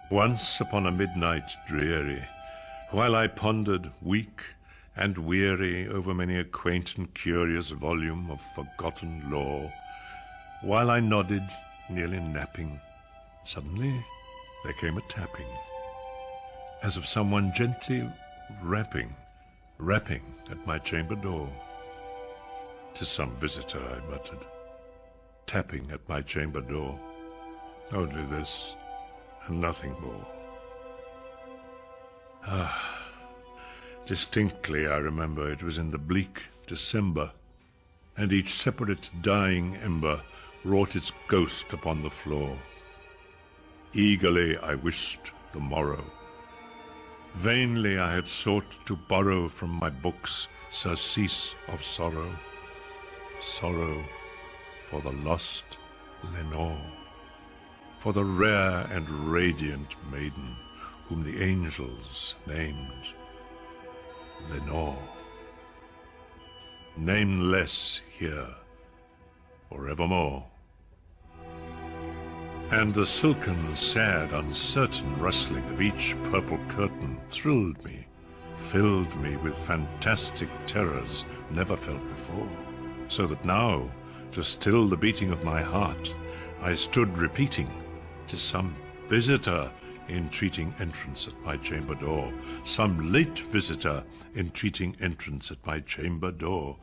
Once upon a midnight dreary, while I pondered, weak and weary, over many a quaint and curious volume of forgotten lore, while I nodded, nearly napping, suddenly there came a tapping, as of someone gently rapping at my chamber door. "'Tis some visitor," I muttered, tapping at my chamber door. Only this, and nothing more. Distinctly I remember it was in the bleak December, and each separate dying ember wrought its ghost upon the floor. Eagerly I wished the morrow. Vainly I had sought to borrow from my books surcease of sorrow, sorrow for the lost Lenore, for the rare and radiant maiden whom the angels named Lenore. Nameless here forevermore. And the silken, sad, uncertain rustling of each purple curtain thrilled me, filled me with fantastic terrors never felt before, so that now, to still the beating of my heart, I stood repeating, "'Tis some visitor entreating entrance at my chamber door, some late visitor entreating entrance at my chamber door.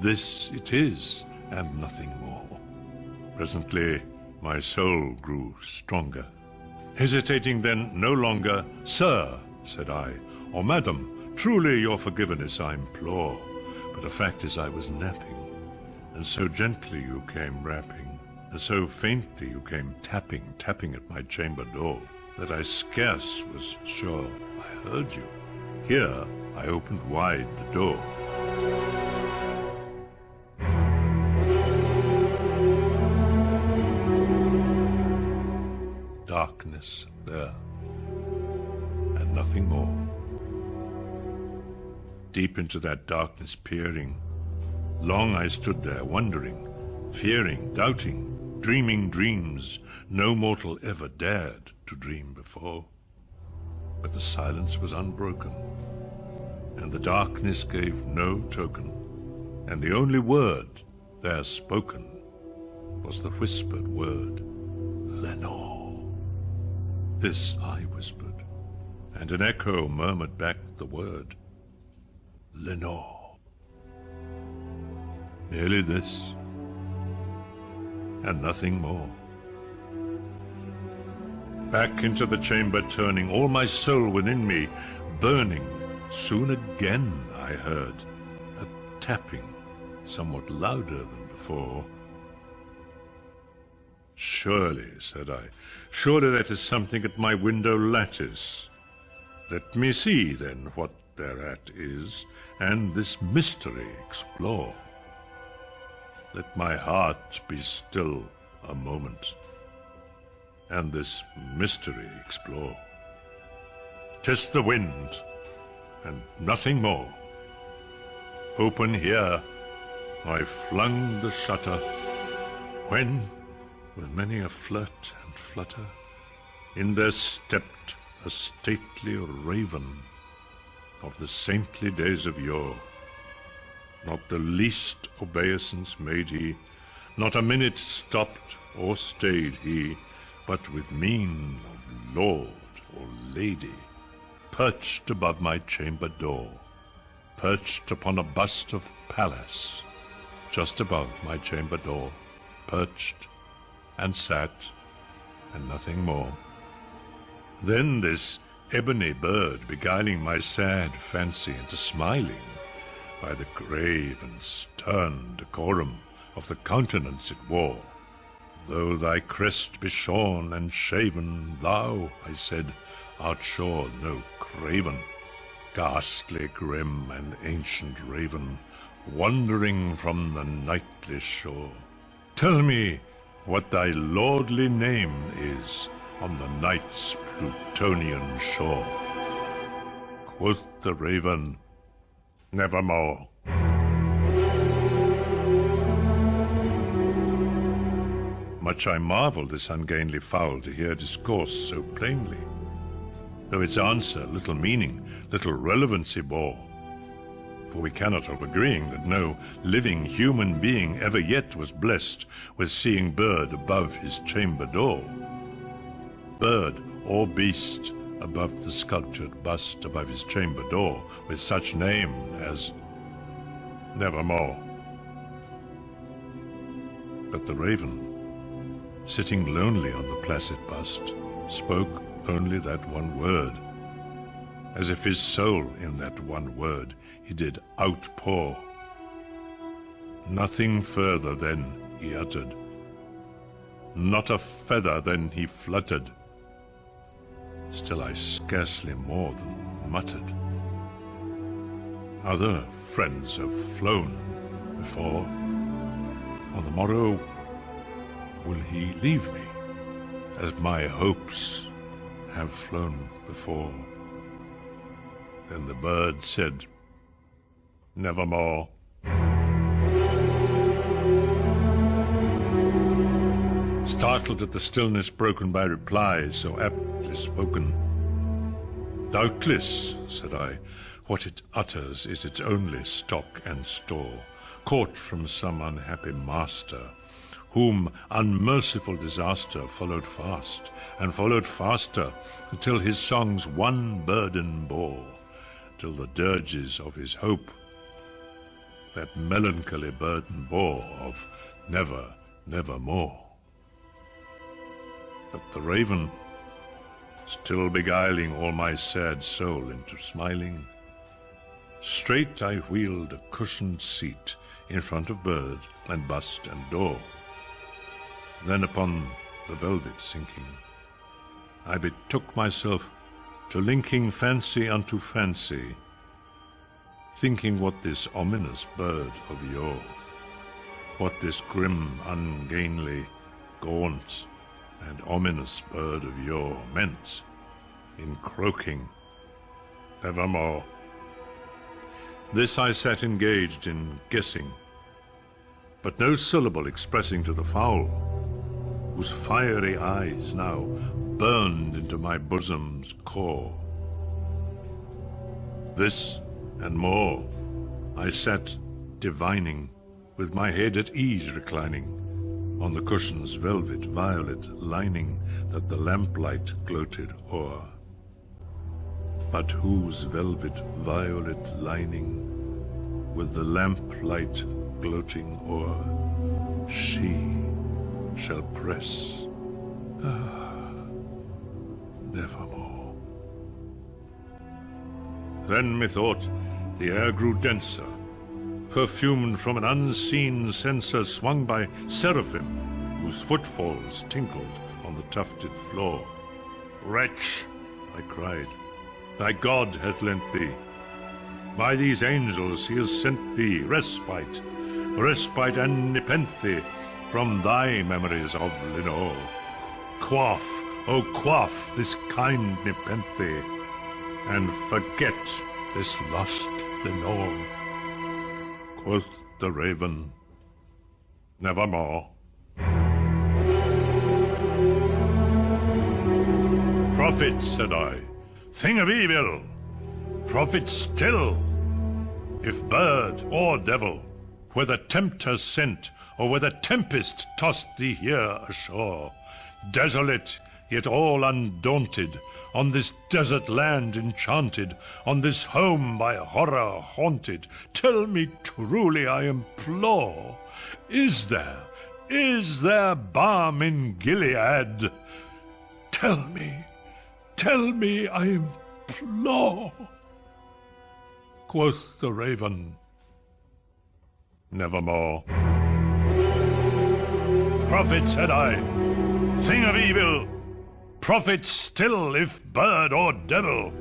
This it is, and nothing more." Presently my soul grew stronger. Hesitating then no longer, "Sir," said I, "or Madam, truly your forgiveness I implore, but the fact is I was napping, and so gently you came rapping, and so faintly you came tapping at my chamber door, that I scarce was sure I heard you. Here I opened wide the door." Darkness there, and nothing more. Deep into that darkness peering, long I stood there, wondering, fearing, doubting, dreaming dreams no mortal ever dared to dream before. But the silence was unbroken, and the darkness gave no token, and the only word there spoken was the whispered word, "Lenore." This I whispered, and an echo murmured back the word, "Lenore." Merely this, and nothing more. Back into the chamber turning, all my soul within me burning, soon again I heard a tapping, somewhat louder than before. "Surely," said I, "surely that is something at my window lattice. Let me see, then, what thereat is, and this mystery explore. Let my heart be still a moment, and this mystery explore. 'Tis the wind, and nothing more. Open here, I flung the shutter, when, with many a flirt and flutter, in there stepped a stately raven of the saintly days of yore. Not the least obeisance made he, not a minute stopped or stayed he, but with mien of lord or lady, perched above my chamber door, perched upon a bust of Pallas, just above my chamber door, perched and sat, and nothing more. Then this ebony bird, beguiling my sad fancy into smiling, by the grave and stern decorum of the countenance it wore, "Though thy crest be shorn and shaven, thou," I said, "art sure no craven, ghastly, grim, and ancient raven, wandering from the nightly shore. Tell me what thy lordly name is on the night's Plutonian shore." Quoth the raven, "Nevermore." Much I marvel this ungainly fowl to hear discourse so plainly, though its answer little meaning, little relevancy bore. For we cannot help agreeing that no living human being ever yet was blessed with seeing bird above his chamber door. Bird or beast above the sculptured bust above his chamber door, with such name as Nevermore. But the raven, sitting lonely on the placid bust, spoke only that one word, as if his soul in that one word he did outpour. Nothing further then he uttered, not a feather then he fluttered. Still I scarcely more than muttered. Other friends have flown before. On the morrow will he leave me, as my hopes have flown before? Then the bird said, Nevermore. Startled at the stillness broken by replies so aptly spoken. Doubtless, said I, what it utters is its only stock and store, caught from some unhappy master, whom unmerciful disaster followed fast, and followed faster, until his songs one burden bore, till the dirges of his hope that melancholy burden bore of never, nevermore. But the raven, still beguiling all my sad soul into smiling, straight I wheeled a cushioned seat in front of bird and bust and door. Then upon the velvet sinking, I betook myself to linking fancy unto fancy, thinking what this ominous bird of yore, what this grim, ungainly, gaunt, and ominous bird of yore meant in croaking, Nevermore. This I sat engaged in guessing, but no syllable expressing to the fowl, whose fiery eyes now burned into my bosom's core. This and more I sat divining, with my head at ease reclining on the cushion's velvet violet lining that the lamplight gloated o'er. But whose velvet violet lining, with the lamplight gloating o'er, she shall press, nevermore. Then methought the air grew denser, perfumed from an unseen censer swung by seraphim, whose footfalls tinkled on the tufted floor. Wretch, I cried, thy God hath lent thee. By these angels he has sent thee respite, respite and nepenthe from thy memories of Lenore. Quaff, oh quaff this kind nepenthe, and forget this lost Lenore. Quoth the raven, Nevermore. Prophet, said I, thing of evil, prophet still, if bird or devil, whether tempter sent, or whether tempest tossed thee here ashore, desolate, yet all undaunted, on this desert land enchanted, on this home by horror haunted, tell me truly, I implore, is there balm in Gilead? Tell me, I implore. Quoth the raven, Nevermore. Prophet, said I, thing of evil, prophet still, if bird or devil,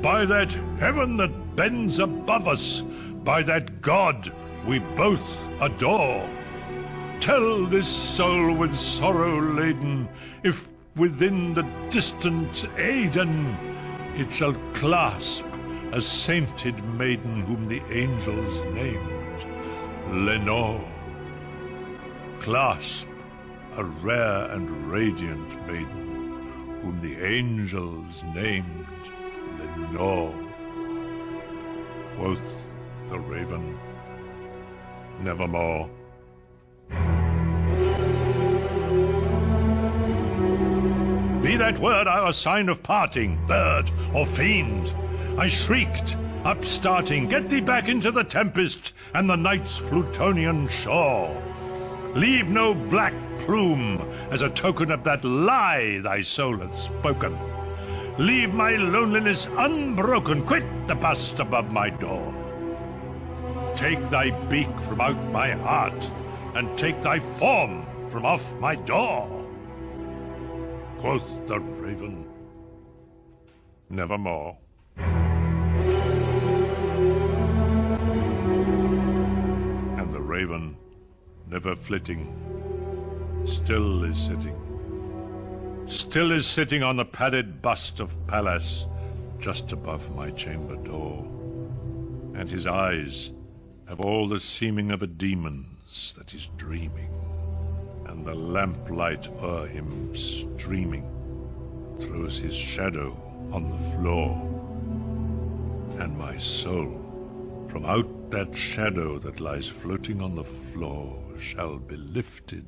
by that heaven that bends above us, by that God we both adore, tell this soul with sorrow laden, if within the distant Aidenn it shall clasp a sainted maiden whom the angels named Lenore. Clasp a rare and radiant maiden, whom the angels named Lenore. Quoth the raven, nevermore. Be that word our sign of parting, bird or fiend, I shrieked, upstarting, get thee back into the tempest and the night's Plutonian shore. Leave no black plume as a token of that lie thy soul hath spoken. Leave my loneliness unbroken, quit the bust above my door. Take thy beak from out my heart, and take thy form from off my door. Quoth the raven, nevermore. And the raven, never flitting, still is sitting on the padded bust of Pallas, just above my chamber door. And his eyes have all the seeming of a demon's that is dreaming, and the lamplight o'er him streaming throws his shadow on the floor. And my soul, from out that shadow that lies floating on the floor, shall be lifted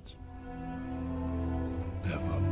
nevermore.